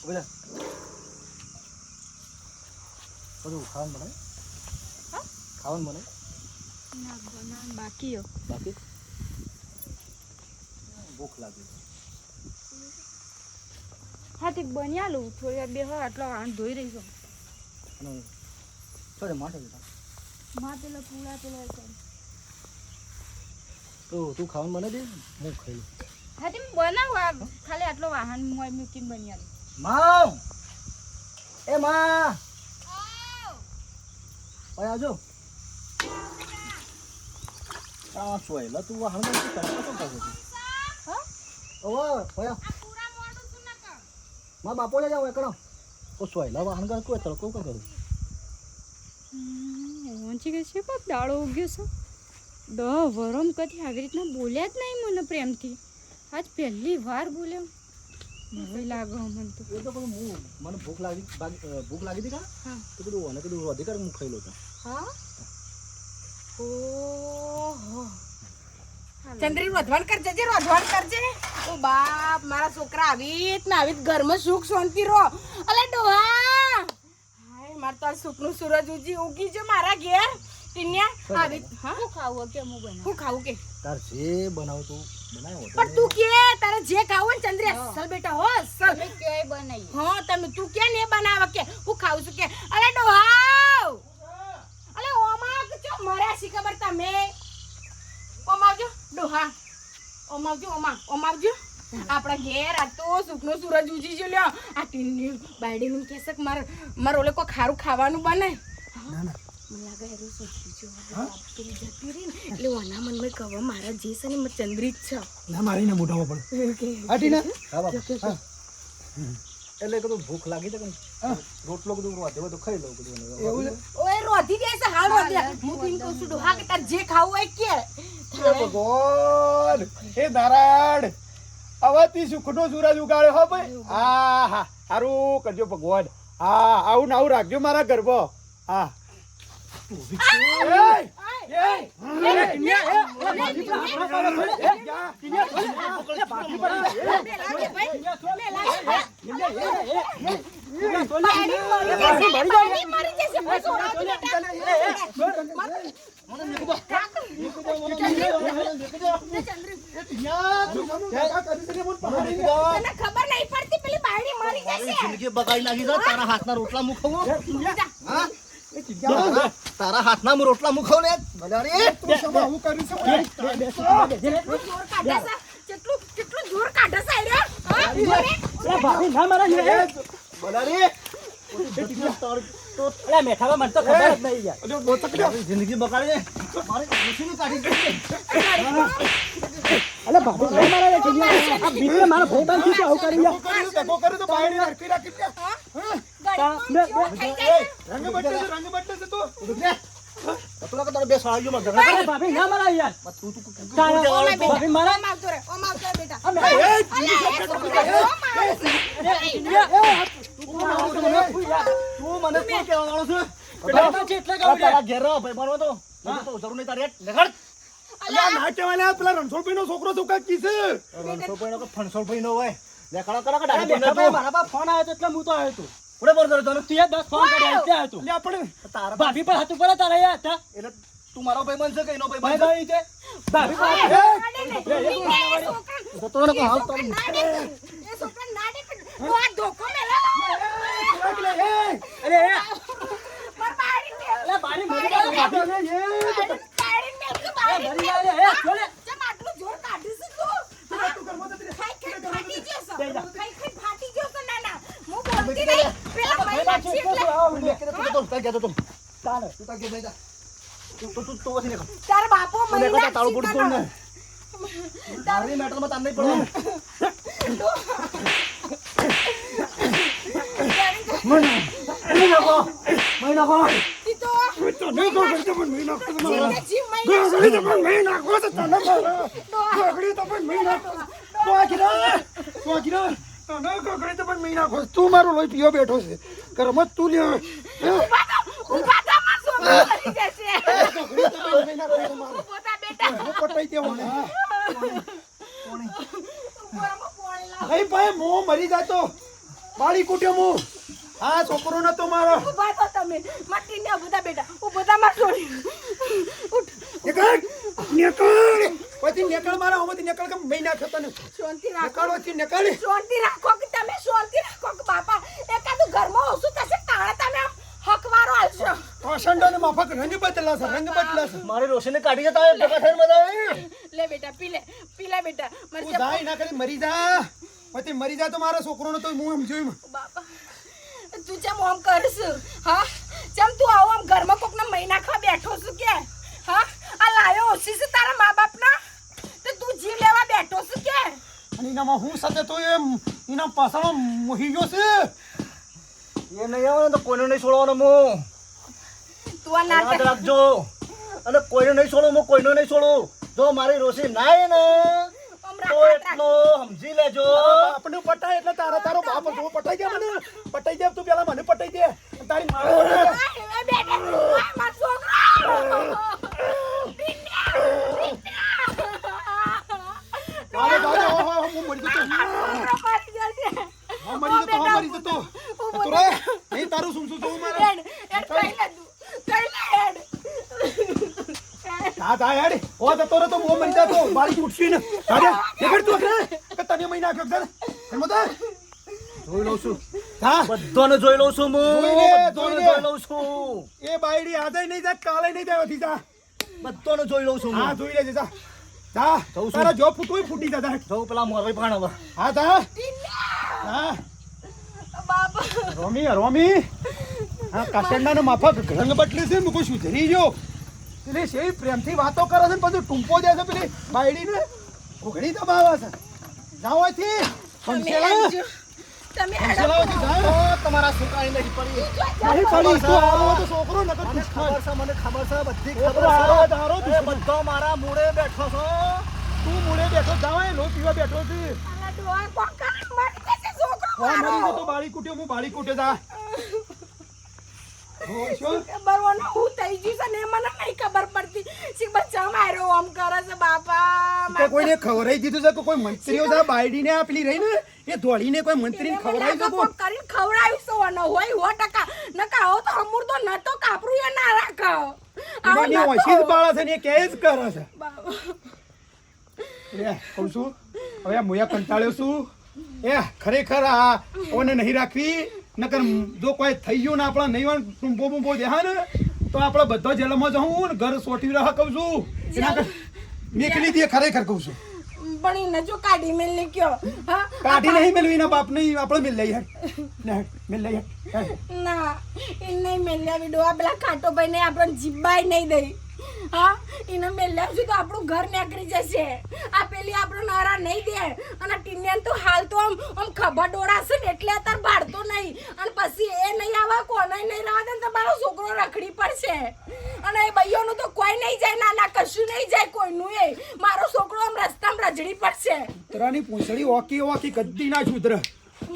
બધા બધું ખાવાનું બનાવે હા ખાવાનું બનાવે ના બના બાકી બાકી ભૂખ લાગી હા તે બન્યા લઉં થોડી વાર બેહો આટલો વાહન ધોઈ રહી છું અને થોડે માટે જતા માં પેલા પૂળા પેલા કર તો તું ખાવાનું બનાવી દે હું ખાઈ લઉં હા તે બનાવ ખાલી આટલો વાહન મોય મૂકીને બન્યા લઉં માવ એ માં ઓય આવજો આ સોયલા તું વાહન માં શું કરે તો કરે હા ઓય ઓય પૂરા મોડું છું ન કા માં બાપો લે જાવ એકડો ઓ સોયલા વાહન કર કોઈ તળકો કા કરું ઓંચી ગઈ છે કોક દાડો ઉગ્યો છે 10 વરમ કદી આવી રીતના બોલ્યા જ નહીં મને પ્રેમથી આજ પહેલી વાર બોલ્યો મને લાગે મને તો એ તો પણ હું મને ભૂખ લાગી હતી કા હા તો કીધું અને કીધું અધિકાર હું ખાઈ લઉં હા ઓહો ચંદ્રી રોધવાન કરજે ઓ બાપ મારા છોકરા આવી જ ને આવી જ ઘરમાં સુખ શાંતિ રો અલે ડોહા હાય માર તો સુખનું સૂરજ ઉગી જો મારા ઘેર ટીન્યા આવી હા શું ખાવું કે હું બનાવું હું ખાવું કે તાર જે બનાવ તું બનાવ્યો પણ તું કે તારે જે ખાવું ને ચંદ્રી અસલ બેટા હો અસલ તમે ક્યાંય બનાવી હા તમે તું કે ને બનાવ કે હું ખાવું છું કે અલે ડોહા અલે ઓમા કે ચો મર્યા સી ખબર તમે ઓમાવજો ડોહા ઓમાવજો આપણા ઘેર આ તો સુખનો સૂરજ ઉજી જો લ્યો આ ટીની બાયડીનું કેસક માર ઓલે કો ખારું ખાવાનું બને ના ના મને લાગે એરું સોચી જો પેલી જતી રહી ને એટલે ઓના મનમાં કવા મારા જે છે ને ચંદ્રી જ છે ના મારીને મોઢામાં પણ આટી ના હા બાપા હા એટલે કીધું ભૂખ લાગી છે કે રોટલો બધું રોધે બધું ખાઈ લઉં બધું એવું ઓય રોધી દે છે હાલ રોધી હું પીન કહું છું ડોહા કે તાર જે ખાવું હોય કે ભગવાન હે નારાયણ અવાતી સુખનો સૂરજ ઉગાડ્યો હો ભાઈ હા હા સારું કરજો ભગવાન હા આવું ને આવું રાખજો મારા ગરબો હા ખબર નહીં પડતી પેલી બાયડી મરી જશે જિંદગી બગાડી નાખી છે તારા હાથના રોટલા મુખવું હા તારા હાથના રોટલા મુખવ ને હું કરીશ કેટલું જોર કાઢે છે રે જિંદગી બગાડી મારી કાઢી બે સાળીઓ માં ભાભી ના મારા યાર તું મને શું કહેવાનો છે તારા ઘેર રહો ભાઈ મારવા તો જરૂર નહીં તારે પેલા રણછોડભાઈ નો છોકરો શું કાંઈ કી છે રણછોડભાઈ નો કે ફણછોડભાઈ નો હોય લેખાડો કરો કે મારા પાસે ફોન આવ્યો એટલે હું તો આવ્યો હતો ઉડે બોલ તને તું 10 ફોન કર્યા ત્યાં હતો આપણે તારા ભાભી પર હાથ ઉપર તારા યાર હતા એટલે તું મારો ભાઈ બનશે કે એનો ભાઈ બનશે ભાઈ છે ભાભી પર તો ને હાલ તો તારા બાપો મને તાળું પડું છોડ ને તારી મેટર માં તાર નહીં પડવાનું તું મારો લોહી પીવો બેઠો છે ઘરમાં તું લે પટાઈ દેવાનો ભાઈ મો મરી જાતો બાળી કૂટ્યો હું. આ છોકરો નતો મારો. ઊભા થો તમે. માર ટીને ઊભા થા બેટા. ઊભા થા માર છોડી. ઉઠ. નીકળ નીકળ પછી નીકળ મારા હોમાંથી નીકળ કે મહિના થતા ને શાંતિ રાખો. નીકળવાથી નીકળ. શાંતિ રાખો કે તમે શાંતિ રાખો કે બાપા એકાદું ઘરમાં ઓછું થશે તાણે તમે આમ હકવારો આલશો. પાષંડો ને માફક રંગ બદલાશે રંગ બદલાશે. મારી રોશની કાઢી જતા હોય ભેગા થઈને બધા. લે બેટા પી લે બેટા. તું મરચા જાય ના કરી મરી જા. પછી મરી જા તો મારો છોકરો નતો હું એમ જોયું. બાપા તું જેમ આમ કરશ હા જેમ તું આવો આમ ઘરમાં કોકના મહિના ખા બેઠો છું કે હા આ લાયો ઓછી છે તારા મા બાપના તો તું જીવ લેવા બેઠો છું કે અને એનામાં હું સાથે તો એમ એના પાછળ મોહી ગયો છે. એ નહીં આવે ને તો કોઈને નહીં છોડવાનો હું. તું આ યાદ નાટક રાખજો. અને કોઈને નહીં છોડું હું કોઈને નહીં છોડું. જો મારી રોશી ના આવે ને તો એટલો સમજી લેજો. આપણે પટાય એટલે તારો બાપ જો પટાઈ દે મને. પટાઈ દે તું પેલા મને પટાઈ દે. તારી મા બેટા માર છોકરા અરે બાજુ ઓહો હું મરી જતો. હા મરી જતો. તું રે નહીં તારું શું શું જોવું મારે. હા તા યાર ઓ તો રે તો મો મરી જાતો બાળી ઉઠશી ને. અરે દેખડ તું રે કે તને મહિના આખ્યો કર. એમ તો જોઈ લઉં છું. હા બધાને જોઈ લઉં છું હું. જોઈ લે, બધાને જોઈ લે. જોઈ લઉં છું. એ બાયડી આજે નહીં જાય કાલે નહીં જાય વધી જા. બધાને જોઈ લઉં છું હા હું. જોઈ લેજે જા. જા જઉં છું. તારા જો ફૂટું ફૂટી જા જા. જવું પેલા મોરવાઈ પાણ હવે. હા જા. હા બાપા રોમી હા કાશંડાનો માફક રંગ બદલી છે મુકો સુધરી ગયો. પેલી સેવી પ્રેમથી વાતો કરે છે ને પછી ટૂંપો દે છે પેલી બાયડીને ઘોઘડી દબાવે છે. જાઓ અહીંથી. પંચેલા તમે પંચેલા અહીંથી જાઓ. તમારા છોકરાની નહીં પડી. નહીં પડી તો આવો તો છોકરો નકર મને દુશ્મન. ખબર છે, મને ખબર છે, બધી છોકરો ખબર આવો છે. ધારો એ દુશ્મન. બધો મારા મૂળે બેઠો છો. તું મૂળે બેઠો જાવ એ લો પીવા બેઠો છે. આલા ડોહા કોકા મરી જશે છોકરો કોણ મરી મારો. ગયો તો બાળી કૂટ્યો હું બાળી કૂટ્યો જા. હો શું ખબર મને હું થઈ ગયું છે ને એ મને નહીં ખબર પડતી શી બચ્ચા માર્યો આમ કરે છે બાપા કે કોઈને ખવડાવી દીધું છે કે કોઈ મંત્રીઓ છે બાયડીને આ પેલી રહી ને એ દોડીને કોઈ મંત્રીને ખવડાવી દો કોક કરીને ખવડાવી સો ન હોય 100% નકા આવો તો અમૂર તો નતો કાપરું એ ના રાખો આવો એને નતો. ઓછી જ બાળા છે ને એ કે જ કરે છે. બાબા. એ કહું છું હવે મોયા કંટાળ્યો છું. એ ખરેખર આ ઓને નહીં રાખવી નકર જો કોઈ થઈ ગયું ને આપણા નહીં હોય ટૂંપો બૂંપો દેહા ને તો આપણે બધો જેલમાં જવું ને ઘર સોટી રહા કહું છું. એના કર નીકળી દે ખરેખર કહું છું. પણ એને જો કાઢી મેલ ને કયો હા કાઢી નહીં મેળવી એના બાપ નહીં આપણે મેળ લઈ હેડ મેળ લઈ હેડ. ના એ નહીં મેલ્યા વિડો આ પેલા ખાટો ભાઈ ને આપણને જીબાઈ નહીં દઈ હા એને મેલ્યા છું તો આપણું ઘર નીકળી જશે આ પેલી આપણો નારા નહીં દે અને ટીનિયન તો હાલ તો આમ ખભા ડોળાશે ને એટલે અત્યારે બાળતો નહીં અને પછી એ નહીં આવે કોને નહીં રહેવા દે ને તો મારો છોકરો રખડી પડશે અને એ ભાઈઓનું તો કોઈ નહીં જાય નાના કશું નહીં જાય કોઈનું એ મારો છોકરો આમ રસ્તામાં રજડી પડશે તરાની પૂંછડી ઓકી ઓકી કદી ના સુધરે.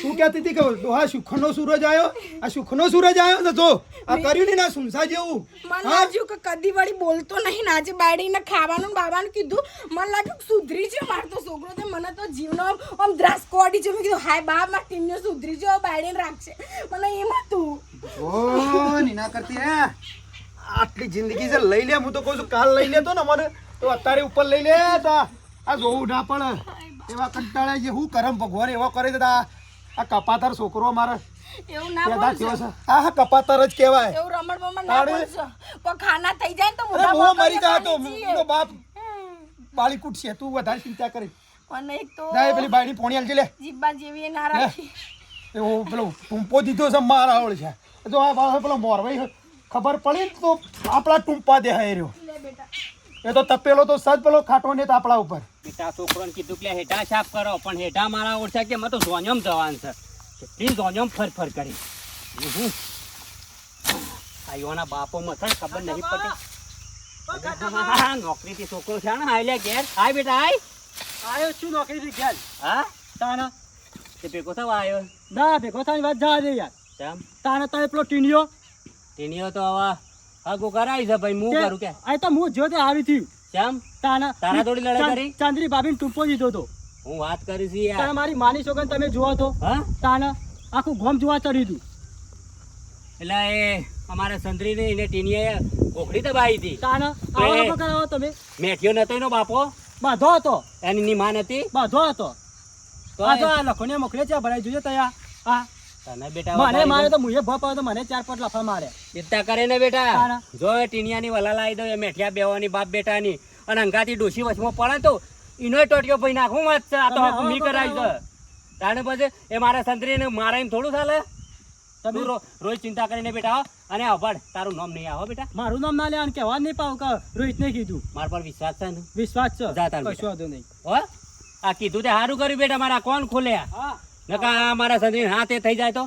તું કહેતી હતી કે ડોહા સુખનો સૂરજ આવ્યો આ સુખનો સૂરજ આવ્યો ને જો આ કર્યું ને ના સુનસા જેવું. મને લાગ્યું કે કદી વળી બોલતો નહીં ને આજે બાયડીને ખાવાનું ને બાબાનું કીધું મને લાગ્યું કે સુધરી છે મારો તો છોકરો તો મને તો જીવનો આમ દ્રાસકો અડી છે મેં કીધું હાય બાપ મારા ટીમનો સુધરી છે બાયડીને રાખશે મને એમ હતું ઓ નીના કરતી હે આટલી જિંદગી છે લઈ લે હું તો કહું છું કાલ લઈ લેતો ને મને તો અત્યારે ઉપર લઈ લે તા આ જોવું ના પડે એવા કંટાળા જે હું કરમ ભગવાન એવો કરે છે આ કપાતર છોકરો મારે એવું ના પેદા બોલશો થયો છે. આ કપાતર જ કહેવાય. એવું રમણ બમણ ના તારે- બોલશો કોઈ ખાના થઈ જાય ને તો અરે મોઢા હું મરી પકડીને જાતો પાણી એનો પીએ. બાપ બાળી કૂટશે તું વધારે ચિંતા કરી અને એક તો જાય પેલી બાયડી પોણી આલજે લે જીબ્બા જેવી એ ના રાખી એવો પેલો ટૂંપો દીધો છે મારા આવડ છે જો આ બાળક પેલો મોરવાઈ ખબર પડી ને તો આપણા ટૂંપા દેહાય રહ્યો લે બેટા એ તો તપેલો તો સજ પેલો ખાટો ને તો આપણા ઉપર બેટા છોકરોને કીધું કે હેઠા સાફ કરો પણ હેઠા મારા ઓળખ્યા કે મેં તો ઝોનિયમ જવાનું છે કેટલી ઝોનિયમ ફર કરી આયોના બાપો મથણ ખબર નહીં પડી નોકરી થી છોકરો છે ને હાય લે ઘેર હાય બેટા હાય આયો છું નોકરીથી ઘેર. હા તાના તે ભેગો થવા આવ્યો ના ભેગો થવાની વાત જવા દે યાર. ચમ તાના તારે પેલો ટીનિયો ટીનીઓ તો હવે હગું કરાવી છે ભાઈ હું કરું કે આ તો હું જો તે આવી થયું ચમ તાના તારા જોડે લડાઈ કરી? ચાંદરી ભાભીને ટૂંપો દીધો તો હું વાત કરી છું તારા યાર મારી માની છોકરાને તમે જોવો તો હા તાના આખું ગોમ જોવા ચડી હતું. એટલે એ અમારા સંતરીને એને ટીનીએ કોકડી દબાઈ હતી. તાને તો આવો એ- લોકો કરાવો તમે. મેઠિયો નતો એનો બાપો, બાંધો હતો, એની ની માં નથી. બાંધો હતો. તો આ તો આ લખોને મોકલે છે ભરાઈ જોઈએ તયા. હા તને બેટા મને વધારી મારે દઉં. તો મુએ ભપ તો મને 4-5 લફા મારે. ચિંતા કરે ને બેટા, તારા. જો એ ટીનિયાની વલા લાવી દો, એ મેઠિયા બેવાની બાપ બેટાની, અને અંગાથી ડોશી વચમાં પડે તો ઈનોય ટોટિયો ભાઈ નાખું મત છે. આ તો તમે હકુ મી આવો કરાવી છે. કરો. તાણે પછી એ મારા સંતરીને મારા એમ થોડું ચાલે. તમે તું રોજ ચિંતા કરીને બેટા આવો, અને આભાર તારું નામ નહીં આવો બેટા. મારું નામ ના લે અને કહેવા નહીં પાવ કે રોહિતને કીધું. મારા પર વિશ્વાસ છે ને? વિશ્વાસ છે, જા તાર કશું બેટા. વાંધો નહીં. હો આ કીધું તે સારું કર્યું બેટા, મારા કોણ ખોલ્યા. હા નકા આ મારા સંતરી હાથે થઈ જાય તો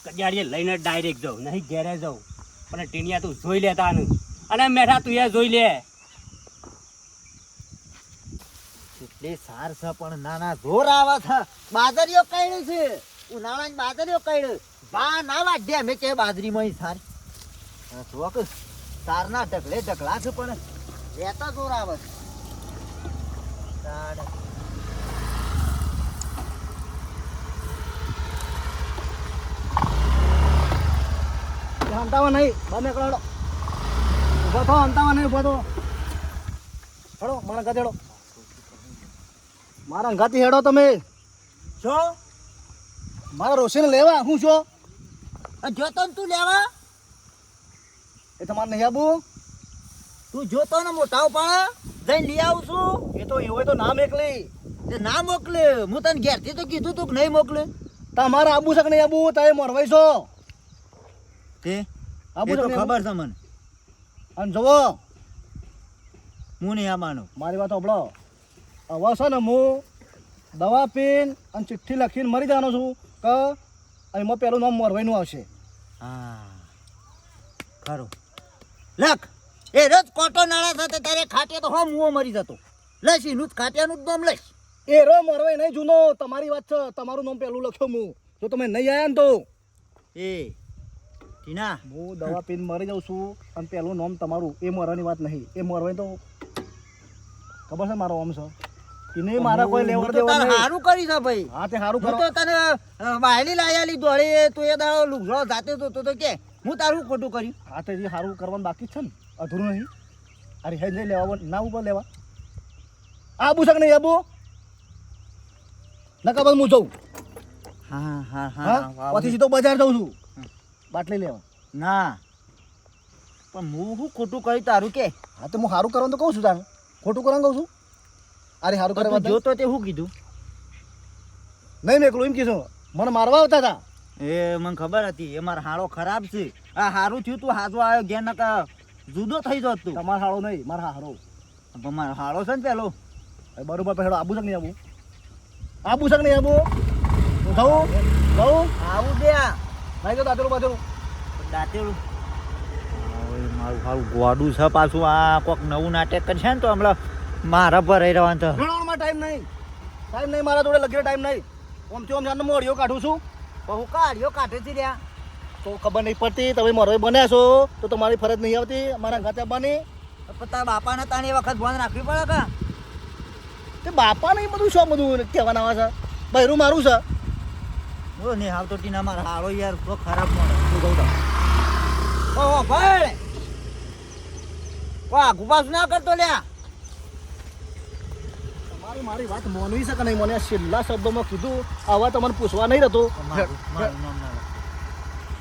કડિયાળીએ લઈને ડાયરેક્ટ જાઉં, નહીં ઘેરે જાઉં. પણ ટીનિયા તું જોઈ લે તાનું, અને મેઠા તું એ જોઈ લે. એટલી સાર છે પણ નાના જોર આવે છે. બાજરીઓ કઈડ્યું છે, ઉનાળાની બાજરીઓ કઈડ્યું. બા ના વાઢ્યા મેં કે બાજરીમાં સાર જોક સારના ઢગલે ઢગલા છે પણ એતા જોર આવે છે. તાડ. હંતાવા નહીં, બહાર નીકળો. ઉભો થો, હંતાવા નહીં, ઉભો થો. હેડો મારા અંગાથી હેડો, મારા અંગાથી હેડો તમે. છો મારા રોશીને લેવા હું છો જોતો ને તું લેવા, એ તમારે નહીં આવું. તું જોતો ને મોટા ઉપાડે જઈને લઈ આવું છું. એ તો એવું હોય તો ના મોકલી. તે ના મોકલે, હું તને ઘેરથી તો કીધું તું કે નહીં મોકલે. તમારે આબુ છે કે નહીં આબુ? તમે મોરવાઈ છો. તે આબુ એ છે તો કે નહીં ખબર આબુ? છે મને, અને જુઓ હું નહીં આવવાનું. મારી વાત સાંભળો. હવે છે ને હું દવા પીને અને ચિઠ્ઠી લખીને મરી જવાનો છું કે એમાં પેલું નામ મોરવાઈનું આવશે. હા ખરું લખ એ રોજ કોટો નાળા સાથે તારે ખાટે તો હો મુઓ મરી જતો. લઈશ એનું જ ખાટ્યાનું જ નામ લઈશ. એ રો મોરવાઈ નહીં જૂનો, તમારી વાત છે. તમારું નામ પેલું લખ્યો હું. જો તમે નહીં આવ્યા ને તો એ ટીના હું દવા પીને મરી જાઉં છું અને પેલું નામ તમારું. એ મોરવાની વાત નહીં. એ મોરવાઈ તો ખબર છે મારો આમ છે. એને મારા કોઈ લેવડ દેવડ નહીં. સારું કરી છે ભાઈ. હા તે સારું હું કરો. તો તને વાયલી લાયાલી દોડી તું એ દાડો લુગડો જાતે તો કે હું તારું ખોટું કર્યું. હા તે જે સારું કરવાનું બાકી જ છે ને, અધૂરું નહીં. અરે હે નહીં લેવા ના ઉપર લેવા. આબુ છે કે નહીં આબુ? નકા બસ હું જઉં. હા હા હા પછી સીધો બજાર જાઉં છું બાટલી લેવા. ના પણ હું શું ખોટું કર્યું તારું કે? હા તો હું સારું કરવાનું તો કહું છું તારે. ખોટું કરવાનું કહું છું. અરે સારું કરવા તું જોતો તે શું કીધું? નહીં મેં એકલું એમ કીધું. મને મારવા આવતા હતા. એ મને ખબર હતી એ મારો હાળો ખરાબ છે. આ હારું થયું તું હાજો આવ્યો ઘેર નકા જુદો થઈ જતો તું. તમારા હાળો નહીં, મારા હારો. પણ મારો હાળો છે ને પેલો. હવે બરોબર પછી હેડો. આબુ છે કે નહીં આબુ? આબુ છે કે નહીં આબુ? હું જઉં આવું દે આ નહીં તો દાંતેલું બાંધેલું. દાંતેલું મારું હારું ગોડું છે પાછું. આ કોક નવું નાટક કરશે ને તો હમણાં મારા પર રહી રહેવાનું તો. ઘણવામાં ટાઈમ નહીં. ટાઈમ નહીં મારા જોડે લગીને ટાઈમ નહીં. આમથી આમ જાણને મોડીઓ કાઢું છું બહુ કાઢ્યો કાઢે છે રહ્યા. તો ખબર નહીં પડતી. તમે મારો બન્યા છો તો તમારી ફરજ નહીં આવતી અમારા ઘાતે આવવાની. પણ તારા બાપાને તાણી એ વખત ધ્યાન રાખવી પડે કા? તે બાપા નહીં બધું શું બધું કહેવાના આવે છે. બૈરું મારું છે. જો ને હાવ તો ટીના મારા હાળો યાર તો ખરાબ મળે. હું કહું છું. ઓહો ભાઈ વાહ ગુપાસ ના કરતો લ્યા. મારી વાત માનવી છે કે નહીં? મને આ છેલ્લા શબ્દોમાં કીધું. આવા તમને પૂછવા નહીં રહેતો. મારું નામ ના લખતો.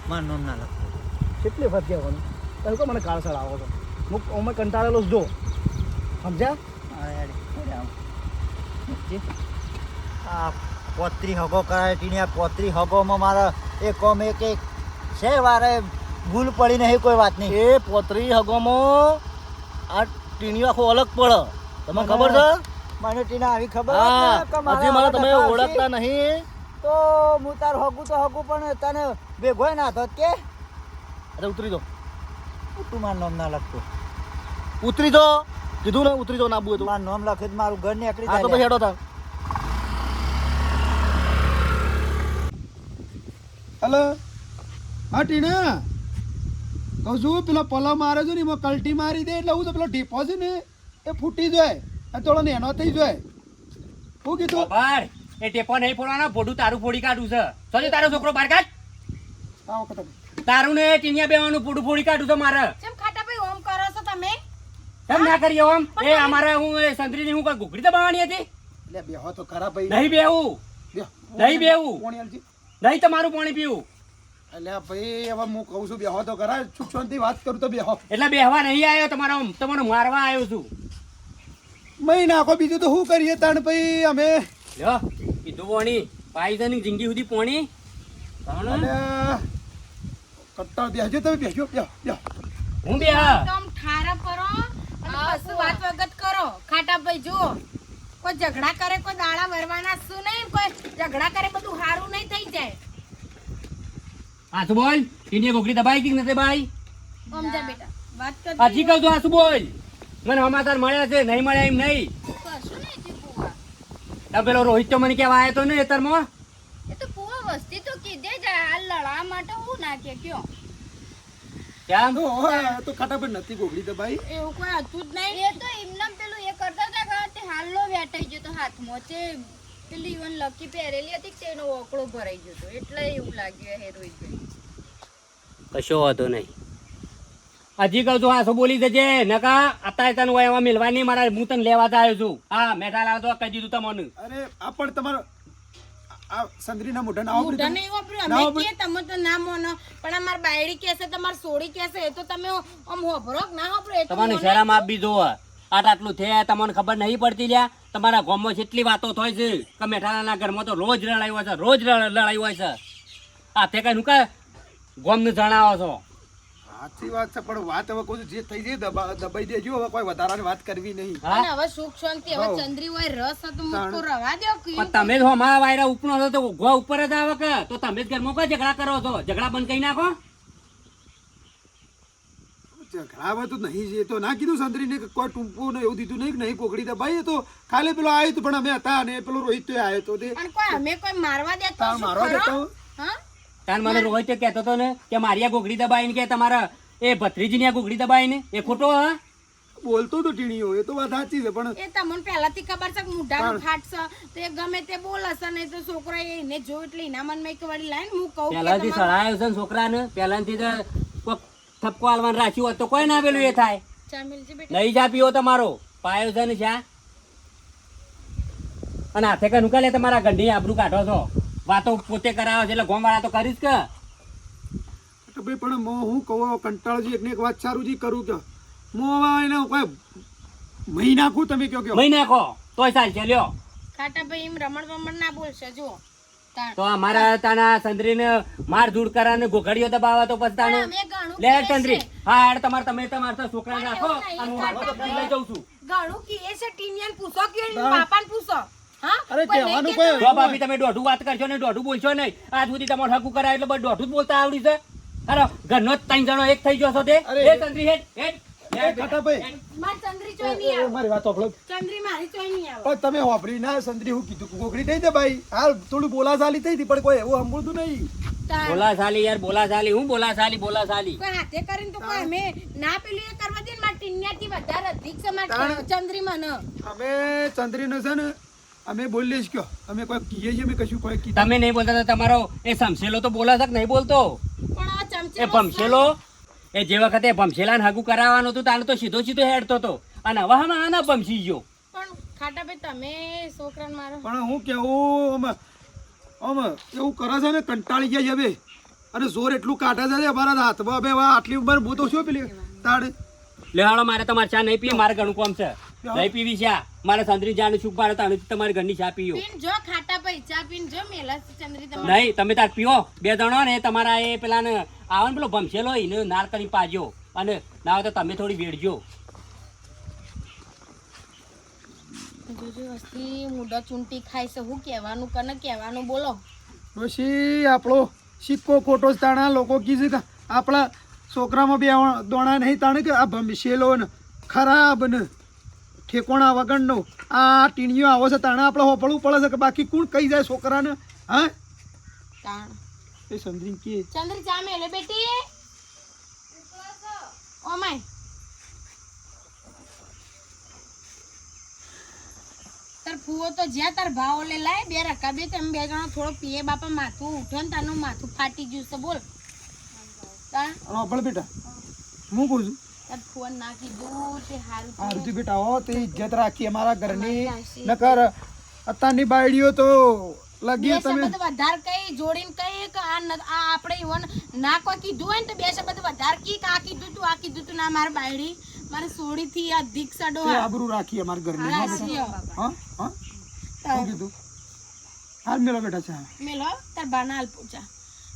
મારું નામ ના લખતો. કેટલી વખત કહેવાનું? તમે કહો મને કાળસળ આવો છો. હું અમે કંટાળેલો જ જો. સમજ્યા? આ પોત્રી હગો કરાય ટીનિયા. પોત્રી હગોમાં મારા એક કોમ એક છે વારે ભૂલ પડી નહીં કોઈ વાત નહીં. એ પોતરી હગોમાં આ ટીણીઓ આખો અલગ પડે. તમને ખબર છે? મને ટીના આવી ખબર જ હા ના કે મારા હજી મને તમે આવા ઓળખતા નહીં. તો હું તાર હગું તો હગું પણ તને ભેગોય ના થત કે અરે ઉતરી દો. તું મારું નામ ના લખતો. ઉતરી દો કીધું ને. ઉતરી દો ના બુએ તું. મારું નામ લખે તો મારું ઘર નીકળી હા તો પછી જાય. હેડો તાર. હલો હા ટીના કહું છું પેલો પલો મારે છે ને એમાં કલટી મારી દે એટલે હું તો પેલો ઢીપો છે ને એ ફૂટી જાય અને થોડો નેનો થઈ જાય. શું કીધું? આભાર એ ટેપો નહીં ફોડવાનો, ભોડું તારું ફોડી કાઢું છે. સોજો તારો છોકરો બહાર કાઢ. આવો કટાભાઈ. તારું ને ટીનિયા બેવાનું ભોડું ફોડી કાઢું છે મારે. ચમ ખાટાભાઈ ઓમ કરો છો તમે? કેમ ના કરીએ આમ? એ અમારે હું એ સંત્રીની હું કોઈ ઘૂઘરી દબાવવાની હતી? લે બેહો તો ખરા ભાઈ. નહીં બેવું, બેહો. નહીં બેવું. પાણી આલજી. નહીં તમારું પાણી પીવું. અલ્યા ભાઈ હવે હું કહું છું બેહો તો ખરા. સુખ શાંતિ વાત કરું તો બેહો. એટલે બેહવા નહીં આવ્યો તમારો, તમારો મારવા આવ્યો છું. મહી નાખો બીજું તો શું કરીએ તાણ ભાઈ અમે. લ્યો કીધું પોણી પાઈઝનની જિંદગી સુધી પોણી. અલ્યા કટ્ટા બેહજો તમે બેહજો બેહો બેહો. હું બે તમ ઠારા પરો અને પછી વાત વગત કરો. ખાટાભાઈ જો કોઈ ઝઘડા કરે, કોઈ દાડા વરવાના શું નહીં, કોઈ ઝઘડા કરે બધું હારું નહીં થઈ જાય. આસુ બોલ, ટીનિયા ઘૂઘરી દબાઈ કે નથી દબાઈ? સમજા બેટા વાત કર. હજી કહું છું આસુ બોલ. મને સમાચાર મળ્યા છે, નહીં મળ્યા એમ નહીં. કશું નહીં થયું પુઆ. આ પેલો રોહિત તો મને કહેવા આવ્યો તો ને એતરમાં. એ તો પુઆ વસ્તી તો કીધે જ આ લડવા માટે હું નાખે કયો. કેમ? તો કટાભાઈ નથી ગોગડી દબાઈ. એવું કોઈ હતું જ નહીં. એ તો એમને પેલું એ કરતા હતા કે તે હાલો વેટાઈ ગયો તો હાથમાં તે પેલી ઈવન લકી પહેરેલી હતી કે તેનો ઓકળો ભરાઈ ગયો તો એટલે એવું લાગ્યું હે રોહિતભાઈ. કશો વાંધો નહીં. હજી કહું છું આસો બોલી જજે, નકા અત્યારે તને હોય એમાં મિલવાની મારા હું તને લેવા જ આવ્યો છું. હા મેઠા લાવ તો કહી દીધું તમને. અરે આ પણ તમારો આ સંદ્રીના મોઢા ના આવો મોઢા નહીં વાપર્યું. ના અમે વાપર્યું. કીએ તમે તો ના મોનો, પણ અમાર બાયડી કહેશે, તમાર સોડી કહેશે, એ તો તમે આમ હોભરો કે ના હોભરો એ તો તમારે મોને. શરમ આપી દો. આટલું થયા તમને ખબર નહીં પડતી લ્યા. તમારા ગામમાં જેટલી વાતો થાય છે કે મેઠાલાના ઘરમાં તો રોજ લડાઈ હોય છે, રોજ લડાઈ હોય છે. આ તે કઈ નું કા ગામને જણાવો છો? સાચી વાત છે પણ વાત હવે કોઈ જે થઈ જાય દબાઈ દેજો. હવે કોઈ વધારાની વાત કરવી નહીં. હા અને હવે સુખ શાંતિ, હવે હઉ. ચંદ્રી હોય રસ હતો મુકો રવા દો કે પણ તમે જ અમારા વાયરા ઉપનો હતો તો ગો ઉપર જ આવે કે તો તમે જ ઘરમાં કોઈ ઝઘડા કરો છો? ઝઘડા બંધ કરી નાખો. ઝઘડા હવે તો નહીં છે તો ના કીધું સંદ્રીને કે કોઈ ટૂંપું ને એવું દીધું નહીં કે નહીં કોકડી દબાઈ. એ તો ખાલી પેલો આવ્યો તો પણ અમે હતા અને પેલો રોહિત તો આવ્યો તો તે અને કોઈ અમે કોઈ મારવા દેતો તાર શું મારવા ખરો? દેતો. હા તાન મને રોહિત કહેતો હતો ને કે મારી આ ગોગડી દબાઈને કે તમારા એ ભત્રીજીની આ ગોગડી દબાઈને એ ખોટો હા? બોલતો તો ટીણીઓ એ તો વાત સાચી છે પણ એ તમને પહેલાથી ખબર છે કે મુઢાનું ફાટશે તો એ ગમે તે બોલશે નહીં તો છોકરા એને જો એટલે એના મનમાં એક વાળી લાઈન હું કહું કે પહેલાથી તમારે સળાયો છે ને છોકરાને પહેલાથી તો કોક ઠપકો આલવાનું રાખ્યું હોત તો કોઈ ના પેલું એ થાય. ચા મિલજી બેટા. નહીં જા પીવો તમારો પાયો છે ને ચા. અને હાથે કઈ નુકાલે તમારા ગંઢી આબરૂ કાઢો છો. વાતો પોતે કરાવો છે એટલે ગોમવાળા તો કરીશ કે. તો ભાઈ પણ હું કહું કંટાળજી એકને એક વાત સારું જી કરું કે હું હવે એને કોઈ મહી નાખું તમે કયો કયો મહી નાખો તોય ચાલશે લ્યો. ખાટા ભાઈ એમ રમણ વમણ ના બોલશે જો તાણ. તો અમારા તાના સંદ્રીને માર ધૂળ કરા ને ઘોઘડીઓ દબાવા તો પછી તાણે અમે ઘણું લે કહીએ ચંદ્રી છે. હા હેડ તમારા છોકરાને રાખો એવું નહીં, અને હું મારો કાકા લઈ જાઉં છું. ઘણું કીએ છે ટીનિયન પૂછો કે પાપાને પૂછો. હા અરે કોઈ નહીં કહેવાનું કહેતું. કોઈ જો ભાભી તમે દોઢું વાત કરશો ને દોઢું બોલશો નહીં. આજ સુધી તમારે હકું કરાય એટલે બસ દોઢું જ બોલતા આવડી છે. અરે ઘરનો જ ત્રણ જણો એક થઈ ગયો છો તે. અરે. એ ચંદ્રી હેડ હેડ એ ખાટાભાઈ માર ચંદ્રી ચોય નહીં આવે. મારી વાત સાંભળો. ચંદ્રી મારી ચોય નહીં આવે. પણ તમે વાપરી ના સંદ્રી હું કીધું ગોગડી નહીં દબાઈ. હાલ થોડું બોલાચાલી થઈ હતી પણ કોઈ એવું સાંભળતું નહીં. તાણ. બોલા સાલી યાર બોલા સાલી હું બોલા સાલી કોઈ હાથે કરીને તો કોઈ અમે ના પેલું એ કરવા દે ને માર ટીનિયાથી વધારે અધિક છે માર તાણ. ચંદ્રીમાં ન. અમે ચંદ્રીનો છે ને અમે બોલીએ જ કયો અમે કોઈ કહીએ છીએ અમે કશું કોઈ કીધું તમે નહીં બોલતા તો તમારો એ સમસેલો તો બોલા છે કે નહીં બોલતો? પણ આ ચમચી એ ભમસેલો એ જે વખતે ભમસેલાને હગું કરાવવાનું હતું તાને તો સીધો સીધો હેડતો હતો અને હવે હમણાં આના ભમસી ગયો. પણ ખાટાભાઈ તમે છોકરાને મારો. પણ હું કેવું આમ એવું કરે છે ને કંટાળી ગયા છે હવે અને જોર એટલું કાઢે છે ને અમારા હાથમાં હવે આટલી ઉંમર હું તો શું પેલી તાડ લેવાડો મારે તમારે ચા નહીં પીએ મારે ઘણું કામ છે. નહીં પીવી ચા મારે સંદ્રી જાણ સુખ પાડે તાણે તમારી ઘરની ચા પીઓ. પીન જો ખાટાભાઈ ચા પીન જો મેલા ચંદ્રી તમારે. નહીં તમે તાર પીઓ બે જણો ને તમારા એ પેલાને આવે ને પેલો ભમસેલો એને નાળ કરી પાજો અને ના હોય તો તમે થોડી વેડજો. જોજો વસ્તી મુઢો ચૂંટી ખાય છે હું કહેવાનું કને કહેવાનું બોલો. પછી આપણો સિક્કો ખોટો જ તાણા લોકો કીધું કે આપણા છોકરામાં બે દોણા નહીં તાણે કે આ ભમસેલો ને ખરાબ ને ઠેકોણા વગરનો આ ટીણીઓ આવો છે તાણે આપણે હોપડવું પડે છે કે બાકી કોણ કહી જાય છોકરાને હા તાણ. એ સમજીને કે ચંદ્રી ચા મેલે બેટી ઓમાય. તાર કૂવો તો જ્યાં તાર ભાવ લે લાય બે રકાબે તમે બે જણા થોડો પીએ બાપા માથું ઉઠે ને તારું માથું ફાટી ગયું છે બોલ તા આપણે બેટા હું કહું છું તાર ફોન નાખી દઉં તે હારું આરતી બેટા હો તે ઇજ્જત રાખી અમારા ઘરની નકર અત્યારની બાયડીઓ તો લગી તમે શબ્દ વધારે કઈ જોડીને કઈ કે આ આપણે ઈવન ના કોઈ કીધું હોય ને તો બે શબ્દ વધારે કી કે આ કીધું તું ના માર બાયડી મારે સોડી થી અધિક સડો તે આબરૂ રાખી અમારા ઘરની હા બેટા હા હા શું કીધું હાલ મેલો બેટા ચા મેલો તાર બાના હાલ પૂછા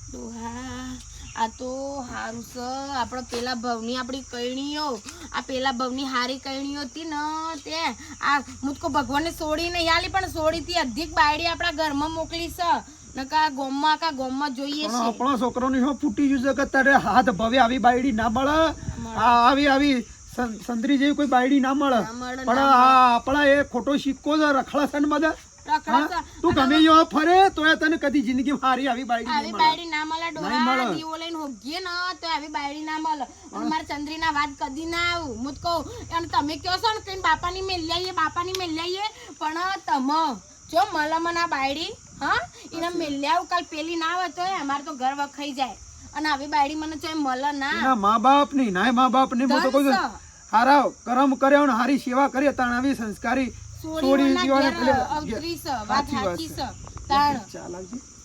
ડોહા આ તો હારું છે આપણો પેલા ભવની આપણી કઈણીઓ આ પેલા ભવની હારી કઈણીઓ હતી ને તે આ મુજકો ભગવાનને સોડી નહીં આલી પણ સોડી થી અધિક બાયડી આપણા ઘરમાં મોકલી છે નકા ગોમમાં જોઈએ પણ છે આપણા છોકરાની હો ફૂટી ગયું છે કે તારે હાથ ભવે આવી બાયડી ના મળે આવી સંતરી જેવી કોઈ બાયડી ના મળે પણ આ આપણા એ ખોટો સિક્કો છે રખડા છે બધા તું ગમે એવો ફરે તોય તને કદી જિંદગી હારી આવી બાયડી આવી બાયડી ના મળે ડોહા દીવો લઈને હોગીએ ને તો આવી બાયડી ના મળે અને મારા ચંદ્રીના વાત કદી ના આવું હું તો કહું અને તમે કહો છો ને કઈ બાપાની મેલ લઈએ પણ તમે જો મળે મને આ બાયડી હા એને મેલ આવું કાલ પેલી ના આવે તો અમારે તો ઘર વખાઈ જાય અને આવી બાયડી મને જો મળે ના એના મા બાપ ની નાય મા બાપ ની હું તો કહું છું હારા કરમ કર્યો ને હારી સેવા કરી તાણ આવી સંસ્કારી સોડી જીવાને અવતરી છે વાત સાચી છે તાણ ચાલ આવજી